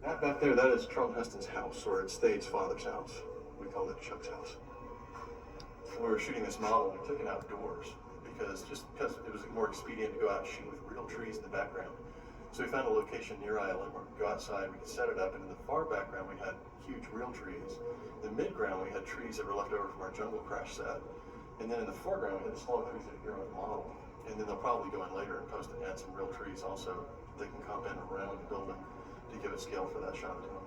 That back there, that is Charlton Heston's house, or it's Stade's father's house. We call it Chuck's house. When we were shooting this model, we took it outdoors because it was more expedient to go out and shoot with real trees in the background. So we found a location near ILM where we could go outside, we could set it up, and in the far background we had huge real trees. In the mid-ground we had trees that were left over from our jungle crash set. And then in the foreground we had the smaller trees that are here on the model. And then they'll probably go in later and post and add some real trees also that can come in around the building to give it scale for that shot as well.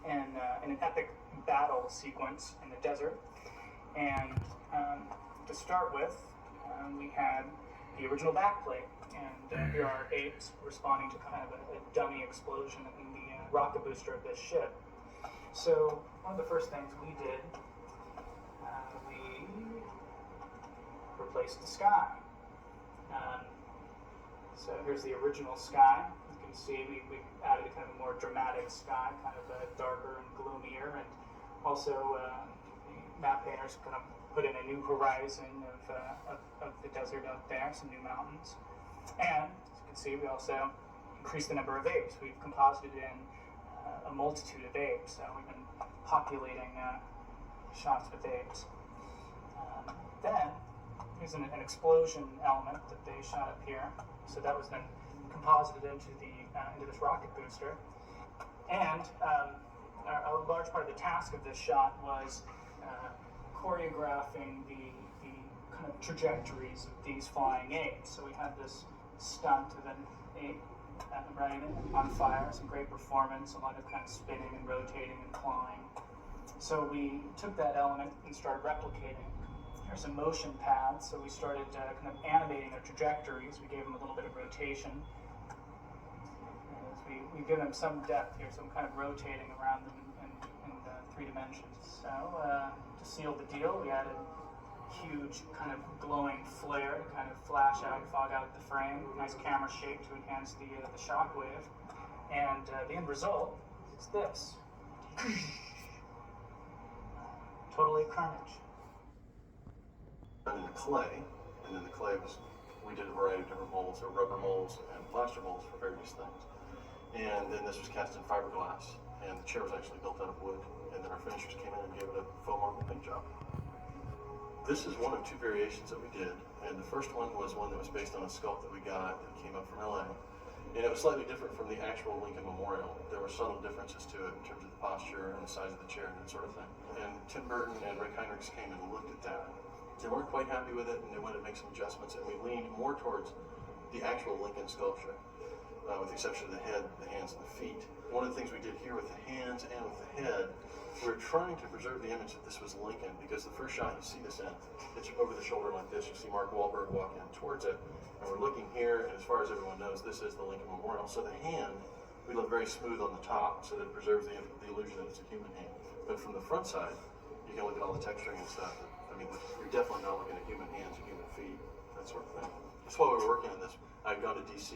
And in an epic battle sequence in the desert. And to start with, we had the original backplate, and here are apes responding to kind of a dummy explosion in the rocket booster of this ship. So one of the first things we did, we replaced the sky. So here's the original sky. You can see we added a kind of a more dramatic sky, kind of darker and gloomier, and also the map painters kind of put in a new horizon of the desert out there, some new mountains. And as you can see, we also increased the number of apes. We've composited in a multitude of apes. So we've been populating shots with apes. Then here's an explosion element that they shot up here. So that was then composited into this rocket booster. And a large part of the task of this shot was choreographing the kind of trajectories of these flying apes. So we had this stunt of an ape right on fire, some great performance, a lot of kind of spinning and rotating and flying. So we took that element and started replicating. Here's some motion paths, so we started kind of animating their trajectories. We gave them a little bit of rotation. We give them some depth here, some kind of rotating around them in 3 dimensions. So to seal the deal, we added huge kind of glowing flare to kind of flash out, fog out the frame, nice camera shake to enhance the shock wave. And the end result is this. Totally carnage. And in the clay, and then the clay we did a variety of different molds, so rubber molds and plaster molds for various things. And then this was cast in fiberglass, and the chair was actually built out of wood. And then our finishers came in and gave it a faux marble paint job. This is one of 2 variations that we did, and the first one was one that was based on a sculpt that we got that came up from LA. And it was slightly different from the actual Lincoln Memorial. There were subtle differences to it in terms of the posture and the size of the chair and that sort of thing. And Tim Burton and Rick Heinrichs came and looked at that. They weren't quite happy with it, and they wanted to make some adjustments, and we leaned more towards the actual Lincoln sculpture, with the exception of the head, the hands, and the feet. One of the things we did here with the hands and with the head, we were trying to preserve the image that this was Lincoln, because the first shot you see this in, it's over the shoulder like this. You see Mark Wahlberg walk in towards it, and we're looking here, and as far as everyone knows, this is the Lincoln Memorial. So the hand, we left very smooth on the top, so that it preserves the illusion that it's a human hand. But from the front side, you can look at all the texturing and stuff. I mean, you're definitely not looking at human hands or human feet, that sort of thing. That's why we were working on this. I'd gone to DC,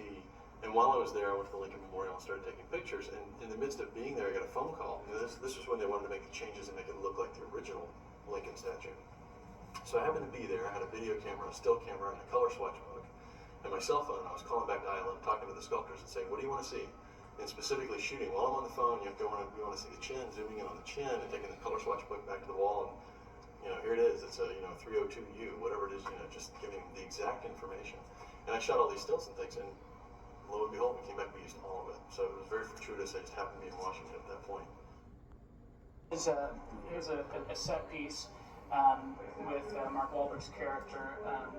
and while I was there, I went to the Lincoln Memorial and started taking pictures. And in the midst of being there, I got a phone call. And this was when they wanted to make the changes and make it look like the original Lincoln statue. So I happened to be there. I had a video camera, a still camera, and a color swatch book, and my cell phone. I was calling back to ILM, talking to the sculptors and saying, "What do you want to see?" And specifically shooting. While I'm on the phone, we want to see the chin, zooming in on the chin, and taking the color swatch book back to the wall. And here it is. It's a 302U, whatever it is. Just giving the exact information. And I shot all these stills and things, and lo and behold, we came back. We used all of it. So it was very fortuitous. I just happened to be in Washington at that point. Here's a set piece with Mark Wahlberg's character.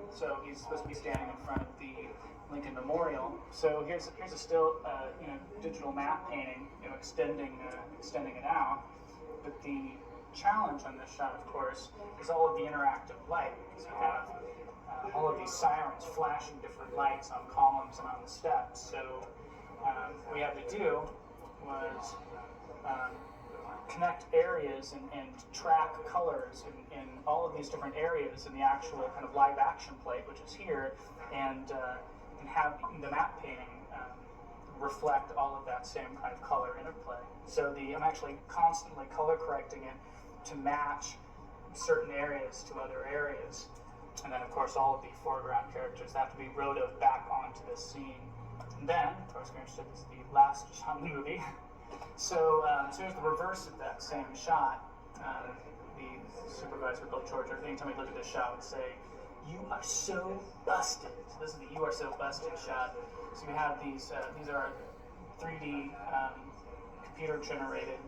So he's supposed to be standing in front of the Lincoln Memorial. So here's a still digital map painting, extending it out. But the challenge on this shot, of course, is all of the interactive light, because you have all of these sirens flashing different lights on columns and on the steps. So what we had to do was connect areas and track colors in all of these different areas in the actual kind of live action plate, which is here, and have the map painting reflect all of that same kind of color interplay. So I'm actually constantly color correcting it to match certain areas to other areas And then, of course, all of the foreground characters have to be rotoed back onto the scene. And then, of course, we're interested, this is the last shot in the movie. So here's the reverse of that same shot. The supervisor, Bill George, anytime we look at this shot, would say, "You are so busted." So this is the "You are so busted" shot. So we have these are 3D computer-generated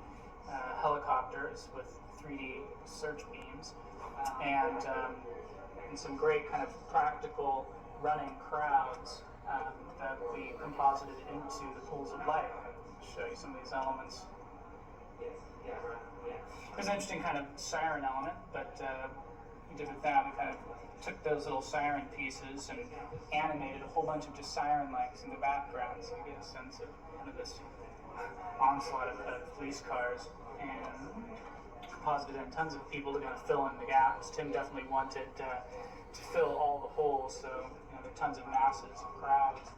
helicopters with 3D search beams, and some great kind of practical running crowds that we composited into the pools of light. I'll show you some of these elements. There's an interesting kind of siren element that we did with that. We kind of took those little siren pieces and animated a whole bunch of just siren lights in the background, so you get a sense of kind of this onslaught of police cars, and composited in tons of people to kind of fill in the gaps. Tim definitely wanted to fill all the holes, so there are tons of masses of crowds.